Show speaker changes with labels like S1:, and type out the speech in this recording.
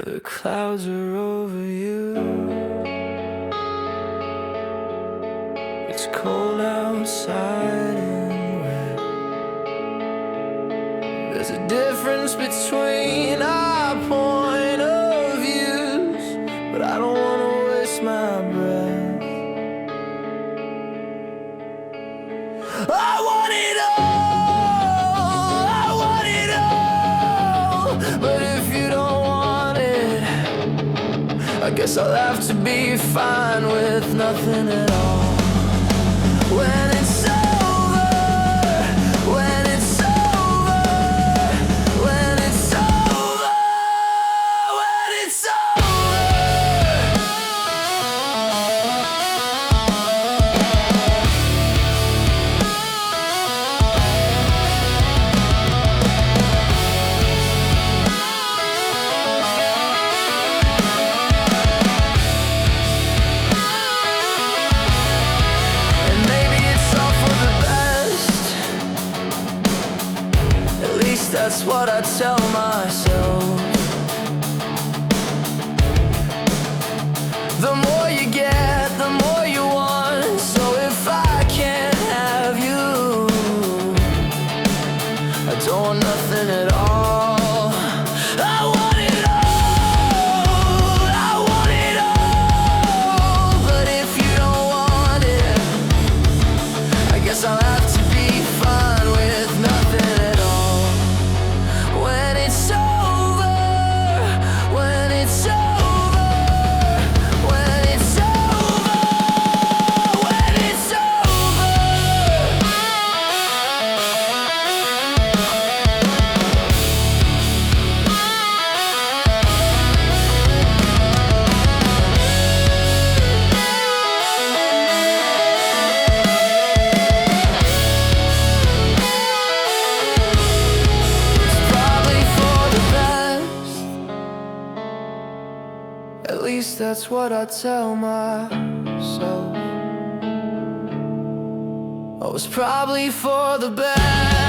S1: The clouds are over you. It's cold outside and wet. There's a difference between our point of views, but I don't wanna waste my breath. I want it all, I want it all, but if you don't want it, I guess I'll have to be fine with nothing at all. When it's over, when it's over, when it's over, when it's that's what I tell myself. The more you get, the more you want. So if I can't have you, I don't want nothing at all. I want it all, I want it all, but if you don't want it, I guess I'll have to be fine with nothing at all. When it's over, when it's over, when it's over, when it's over. At least that's what I tell myself. Oh, it's probably for the best.